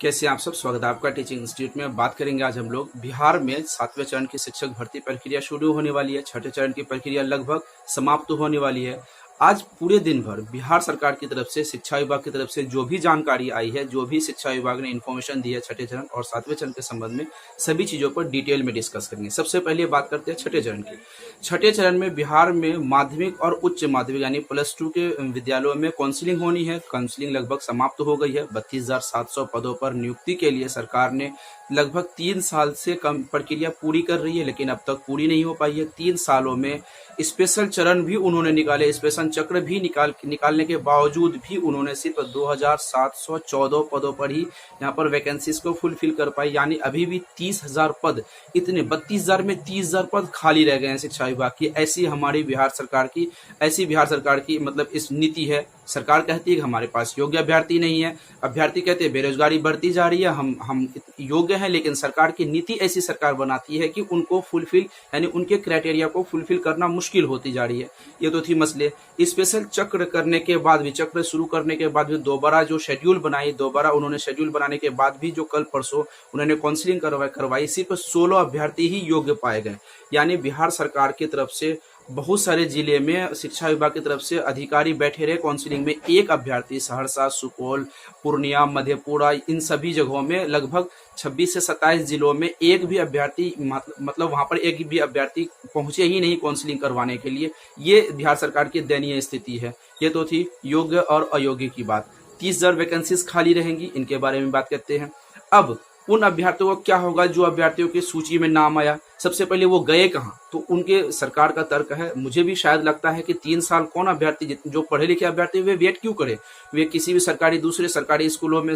कैसे आप सब, स्वागत है आपका टीचिंग इंस्टीट्यूट में। बात करेंगे आज हम लोग बिहार में 7वें चरण की शिक्षक भर्ती प्रक्रिया शुरू होने वाली है। छठे चरण की प्रक्रिया लगभग समाप्त होने वाली है। आज पूरे दिन भर बिहार सरकार की तरफ से, शिक्षा विभाग की तरफ से जो भी जानकारी आई है, जो भी शिक्षा विभाग ने इन्फॉर्मेशन दी है छठे चरण और 7वें चरण के संबंध में, सभी चीजों पर डिटेल में डिस्कस करेंगे। सबसे पहले बात करते हैं छठे चरण की। छठे चरण में बिहार में माध्यमिक और उच्च माध्यमिक यानी +2 के विद्यालयों में काउंसलिंग होनी है। काउंसलिंग लगभग समाप्त हो गई है। 32,700 पदों पर नियुक्ति के लिए सरकार ने लगभग 3 साल से कम प्रक्रिया पूरी कर रही है, लेकिन अब तक पूरी नहीं हो पाई है। 3 सालों में स्पेशल चरण भी उन्होंने निकाले, स्पेशल चक्र भी निकालने के बावजूद भी उन्होंने सिर्फ 2,714 पदों पर ही यहाँ पर वैकेंसीज को फुलफिल कर पाई। यानी अभी भी 30,000 पद, इतने 32,000 में 30,000 पद खाली रह गए हैं शिक्षा विभाग की। ऐसी हमारी बिहार सरकार की मतलब इस नीति है। सरकार कहती है कि हमारे पास योग्य अभ्यर्थी नहीं है, अभ्यर्थी कहते हैं बेरोजगारी बढ़ती जा रही है, हम योग्य हैं, लेकिन सरकार की नीति ऐसी सरकार बनाती है कि उनको फुलफिल यानी उनके क्राइटेरिया को फुलफिल करना मुश्किल होती जा रही है। ये तो थी मसले। स्पेशल चक्र करने के बाद भी, चक्र शुरू करने के बाद भी दोबारा जो शेड्यूल बनाई, दोबारा उन्होंने शेड्यूल बनाने के बाद भी जो कल परसों उन्होंने काउंसलिंग करवाई, सिर्फ 16 अभ्यर्थी ही योग्य पाए गए। यानी बिहार सरकार की तरफ से बहुत सारे जिले में शिक्षा विभाग की तरफ से अधिकारी बैठे रहे काउंसलिंग में। एक अभ्यर्थी सहरसा, सुपौल, पूर्णिया, मधेपुरा, इन सभी जगहों में लगभग 26 से 27 जिलों में एक भी अभ्यर्थी मतलब वहां पर एक भी अभ्यर्थी पहुंचे ही नहीं काउंसलिंग करवाने के लिए। ये बिहार सरकार की दयनीय स्थिति है। ये तो थी योग्य और अयोग्य की बात। 30,000 वैकेंसीज खाली रहेंगी, इनके बारे में बात करते हैं। अब उन अभ्यर्थियों का क्या होगा जो अभ्यर्थियों की सूची में नाम आया? सबसे पहले वो गए कहाँ? तो उनके सरकार का तर्क है, मुझे भी शायद लगता है कि 3 साल कौन अभ्यर्थी, जो पढ़े लिखे अभ्यर्थी वे वेट क्यों करे? वे किसी भी दूसरे सरकारी स्कूलों में,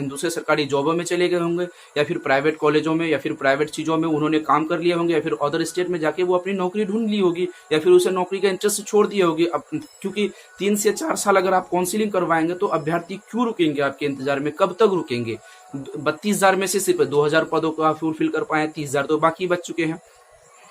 दूसरे सरकारी जॉबों में चले गए होंगे, या फिर प्राइवेट कॉलेजों में, या फिर प्राइवेट चीजों में उन्होंने काम कर लिया होंगे, या फिर अदर स्टेट में जाके वो अपनी नौकरी ढूंढ ली होगी, या फिर उसे नौकरी का इंटरेस्ट छोड़ दिया होगी। अब क्योंकि 3 से 4 साल अगर आप काउंसिलिंग करवाएंगे तो अभ्यर्थी क्यों रुकेंगे आपके इंतजार में? कब तक रुकेंगे? 32,000 में से सिर्फ 2,000 पदों को आप फुलफिल कर पाए, 30,000 तो बाकी बच चुके हैं।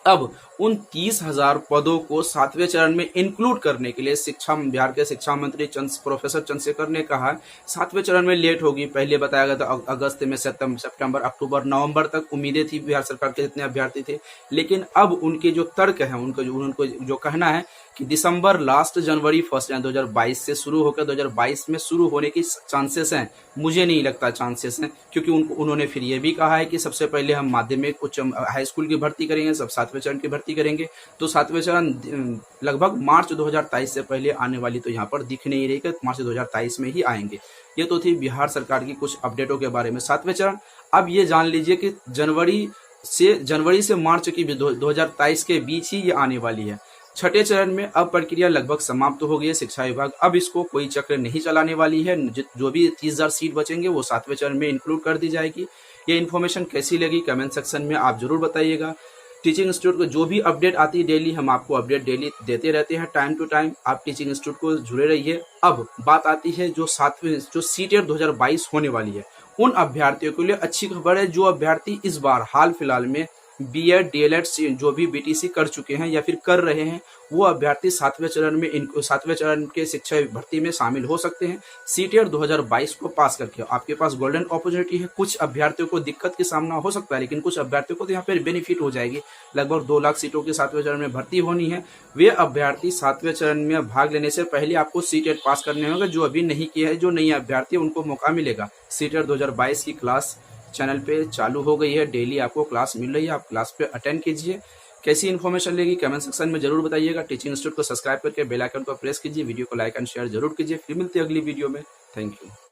अब उन 30,000 पदों को 7वें चरण में इंक्लूड करने के लिए बिहार के शिक्षा मंत्री प्रोफेसर चंद्रशेखर ने कहा 7वें चरण में लेट होगी। पहले बताया गया था अगस्त में, सितंबर, अक्टूबर, नवंबर तक उम्मीदें थी बिहार सरकार के जितने अभ्यर्थी थे। लेकिन अब उनके जो तर्क है, उनको जो कहना है कि दिसंबर लास्ट, जनवरी 1 2022 से शुरू होकर 2022 में शुरू होने की चांसेस हैं। मुझे नहीं लगता चांसेस हैं, क्योंकि उन्होंने फिर ये भी कहा है कि सबसे पहले हम माध्यमिक, उच्च, हाई स्कूल की भर्ती करेंगे, सब 7वें चरण की भर्ती करेंगे। तो 7वें चरण लगभग मार्च 2023 से पहले आने वाली तो यहाँ पर दिख नहीं रही कि मार्च 2023 में ही आएंगे। ये तो थी बिहार सरकार की कुछ अपडेटों के बारे में। 7वें चरण, अब ये जान लीजिए कि जनवरी से मार्च की 2023 के बीच ही ये आने वाली है। छठे चरण में अब प्रक्रिया लगभग समाप्त हो गई है। शिक्षा विभाग अब इसको कोई चक्र नहीं चलाने वाली है। जो भी 30,000 सीट बचेंगे वो 7वें चरण में इंक्लूड कर दी जाएगी। ये इन्फॉर्मेशन कैसी लगी कमेंट सेक्शन में आप जरूर बताइएगा। टीचिंग इंस्टीट्यूट को जो भी अपडेट आती है डेली, हम आपको अपडेट डेली देते रहते हैं टाइम टू टाइम। आप टीचिंग इंस्टीट्यूट को जुड़े रहिए। अब बात आती है जो सीटेट 2022 होने वाली है, उन अभ्यर्थियों के लिए अच्छी खबर है। जो अभ्यर्थी इस बार हाल फिलहाल में बीएड, डीएलएड जो भी बीटीसी कर चुके हैं या फिर कर रहे हैं, वो अभ्यर्थी 7वें चरण के शिक्षा भर्ती में शामिल हो सकते हैं। सीटेट 2022 को पास करके आपके पास गोल्डन अपॉर्चुनिटी है। कुछ अभ्यर्थियों को दिक्कत का सामना हो सकता है, लेकिन कुछ अभ्यर्थियों को तो यहाँ पे बेनिफिट हो जाएगी। लगभग 2 लाख सीटों की 7वें चरण में भर्ती होनी है। वे अभ्यर्थी 7वें चरण में भाग लेने से पहले आपको सीटेट पास करने होंगे। जो अभी नहीं किया है, जो नए अभ्यर्थी, उनको मौका मिलेगा। सीटेट 2022 की क्लास चैनल पे चालू हो गई है। डेली आपको क्लास मिल रही है, आप क्लास पे अटेंड कीजिए। कैसी इन्फॉर्मेशन लेगी कमेंट सेक्शन में जरूर बताइएगा। टीचिंग इंस्टीट्यूट को सब्सक्राइब करके बेल आइकन को प्रेस कीजिए। वीडियो को लाइक एंड शेयर जरूर कीजिए। फिर मिलते हैं अगली वीडियो में। Thank you.